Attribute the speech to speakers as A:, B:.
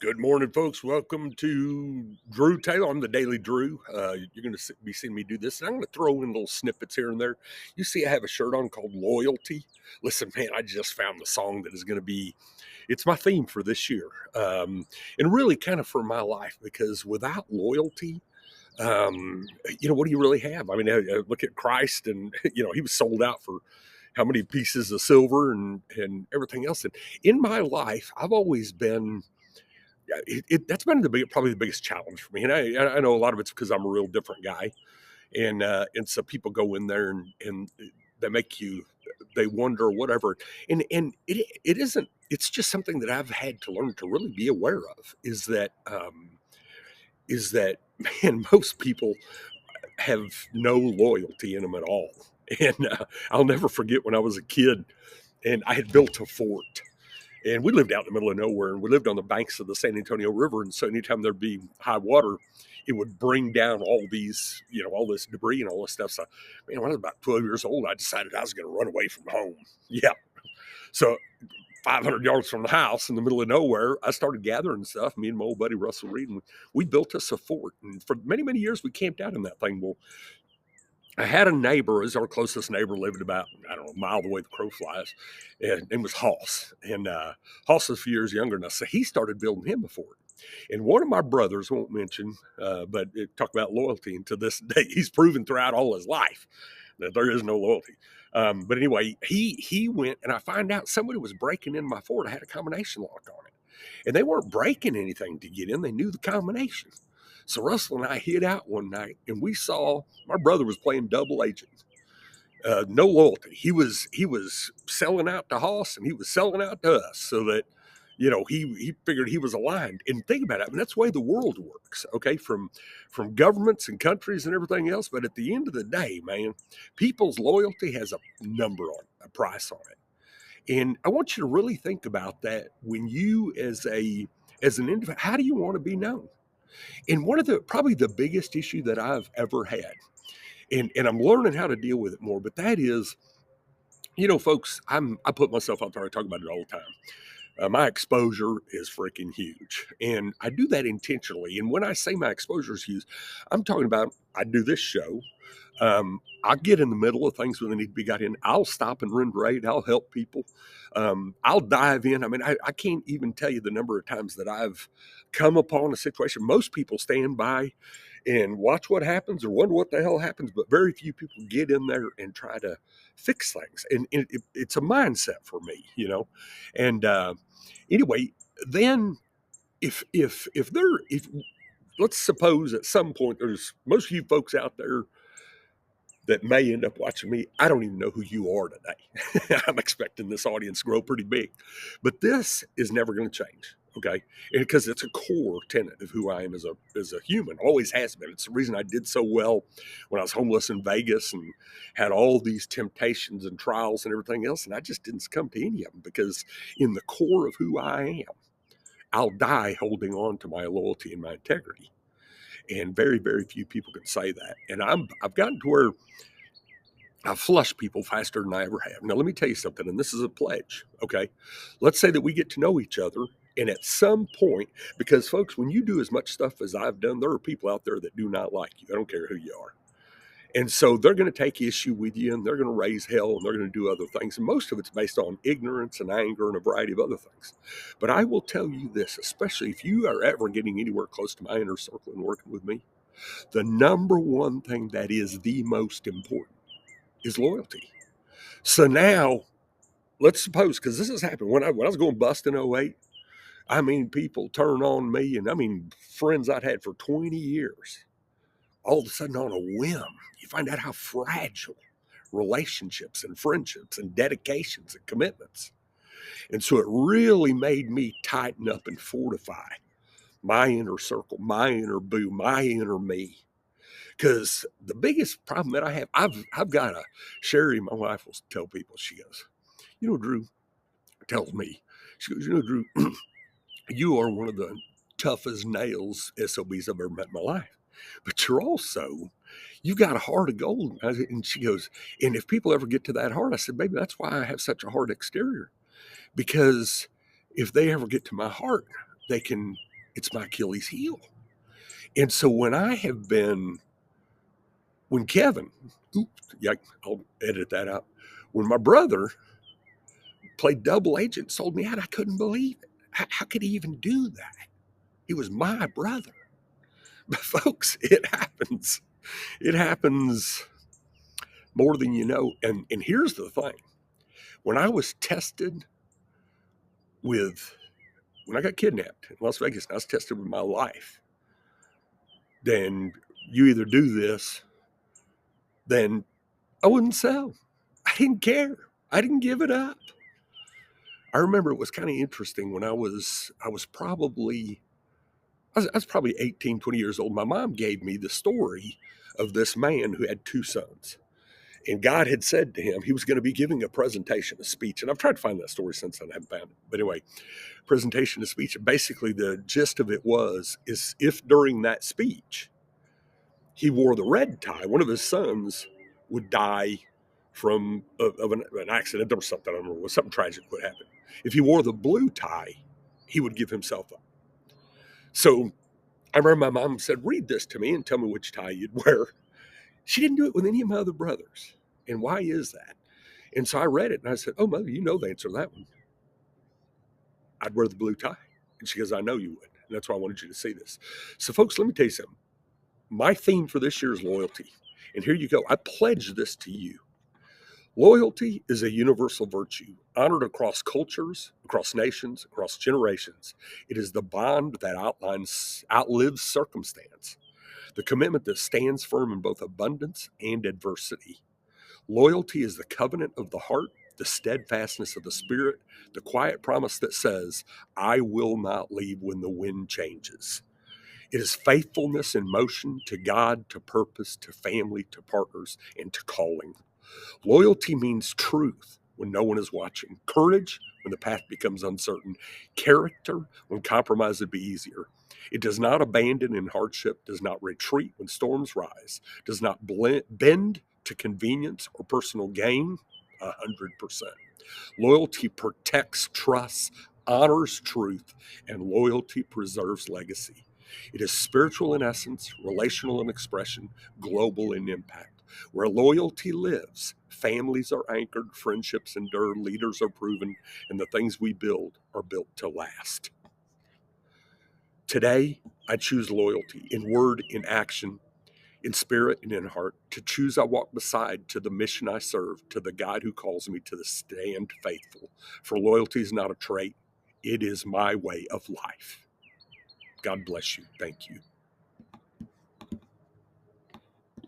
A: Good morning, folks. Welcome to Drew Taylor. I'm the Daily Drew. You're going to be seeing me do this, and I'm going to throw in little snippets here and there. You see, I have a shirt on called Loyalty. Listen, man, I just found the song that is going to be, it's my theme for this year, and really kind of for my life, because without loyalty, what do you really have? I mean, look at Christ, and, he was sold out for how many pieces of silver and everything else. And in my life, I've always been, yeah, that's been probably the biggest challenge for me. And I know a lot of it's because I'm a real different guy, and so people go in there and they make you, they wonder or whatever, and it isn't. It's just something that I've had to learn to really be aware of. Is that man, most people have no loyalty in them at all. And I'll never forget when I was a kid and I had built a fort, and we lived out in the middle of nowhere, and we lived on the banks of the San Antonio River. And so anytime there'd be high water, it would bring down all these, all this debris and all this stuff. So, man, when I was about 12 years old, I decided I was going to run away from home. Yeah. So 500 yards from the house in the middle of nowhere, I started gathering stuff. Me and my old buddy Russell Reed, and we built us a fort. And for many, many years, we camped out in that thing. Well, I had a neighbor, as our closest neighbor, lived about, I don't know, a mile away the crow flies, and it was Hoss. And Hoss was a few years younger than us, so he started building him a fort. And one of my brothers, won't mention, but talk about loyalty, and to this day, he's proven throughout all his life that there is no loyalty. But anyway, he went, and I find out somebody was breaking in my fort. I had a combination lock on it, and they weren't breaking anything to get in. They knew the combination. So Russell and I hid out one night, and we saw my brother was playing double agent. No loyalty. He was selling out to Hoss, and he was selling out to us, so that he figured he was aligned. And think about it. I mean, that's the way the world works. Okay, from governments and countries and everything else. But at the end of the day, man, people's loyalty has a number on it, a price on it. And I want you to really think about that when you, as an individual, how do you want to be known? And one of the probably the biggest issue that I've ever had, and I'm learning how to deal with it more, but that is, folks, I put myself out there. I talk about it all the time. My exposure is freaking huge, and I do that intentionally. And when I say my exposure is huge, I'm talking about I do this show. I get in the middle of things when they need to be got in. I'll stop and render aid. I'll help people. I'll dive in. I mean, I can't even tell you the number of times that I've come upon a situation. Most people stand by and watch what happens or wonder what the hell happens, but very few people get in there and try to fix things. And it's a mindset for me. And anyway, then if let's suppose at some point there's most of you folks out there that may end up watching me. I don't even know who you are today. I'm expecting this audience to grow pretty big, but this is never going to change. Okay, because it's a core tenet of who I am as a human. Always has been. It's the reason I did so well when I was homeless in Vegas and had all these temptations and trials and everything else, and I just didn't succumb to any of them, because in the core of who I am, I'll die holding on to my loyalty and my integrity. And very, very few people can say that. And I've gotten to where I flush people faster than I ever have. Now, let me tell you something, and this is a pledge, okay? Let's say that we get to know each other, and at some point, because folks, when you do as much stuff as I've done, there are people out there that do not like you. I don't care who you are. And so they're going to take issue with you, and they're going to raise hell, and they're going to do other things. And most of it's based on ignorance and anger and a variety of other things. But I will tell you this, especially if you are ever getting anywhere close to my inner circle and working with me, the number one thing that is the most important is loyalty. So now, let's suppose, because this has happened when I was going bust in '08, I mean, people turn on me, and I mean, friends I'd had for 20 years, all of a sudden on a whim, you find out how fragile relationships and friendships and dedications and commitments. And so it really made me tighten up and fortify my inner circle, my inner boo, my inner me. Because the biggest problem that I have, I've got a Sherry, my wife, will tell people, she goes, Drew, tells me, she goes, Drew, you are one of the toughest nails SOBs I've ever met in my life. But you've got a heart of gold. And she goes, and if people ever get to that heart, I said, baby, that's why I have such a hard exterior. Because if they ever get to my heart, they can It's my Achilles heel. And so when Kevin, oops, yeah, I'll edit that out. When my brother played double agent, sold me out, I couldn't believe it. How could he even do that? He was my brother. But folks, it happens. It happens more than you know. And here's the thing. When I was tested when I got kidnapped in Las Vegas, I was tested with my life. Then you either do this, then I wouldn't sell. I didn't care. I didn't give it up. I remember it was kind of interesting when I was probably 18, 20 years old. My mom gave me the story of this man who had two sons. And God had said to him he was going to be giving a presentation, a speech. And I've tried to find that story since then. I haven't found it. But anyway, presentation, a speech. And basically, the gist of it is if during that speech he wore the red tie, one of his sons would die from an accident or something. I don't remember. Something tragic would happen. If he wore the blue tie, he would give himself up. So I remember my mom said, read this to me and tell me which tie you'd wear. She didn't do it with any of my other brothers. And why is that? And so I read it and I said, oh, Mother, you know the answer to that one. I'd wear the blue tie. And she goes, I know you would. And that's why I wanted you to see this. So, folks, let me tell you something. My theme for this year is loyalty. And here you go. I pledge this to you. Loyalty is a universal virtue, honored across cultures, across nations, across generations. It is the bond that outlives circumstance, the commitment that stands firm in both abundance and adversity. Loyalty is the covenant of the heart, the steadfastness of the spirit, the quiet promise that says, I will not leave when the wind changes. It is faithfulness in motion to God, to purpose, to family, to partners, and to calling. Loyalty means truth when no one is watching, courage when the path becomes uncertain, character when compromise would be easier. It does not abandon in hardship, does not retreat when storms rise, does not bend to convenience or personal gain. 100%. Loyalty protects trust, honors truth, and loyalty preserves legacy. It is spiritual in essence, relational in expression, global in impact. Where loyalty lives, families are anchored, friendships endure, leaders are proven, and the things we build are built to last. Today, I choose loyalty in word, in action, in spirit, and in heart. To choose I walk beside, to the mission I serve, to the God who calls me to the stand faithful. For loyalty is not a trait, it is my way of life. God bless you. Thank you.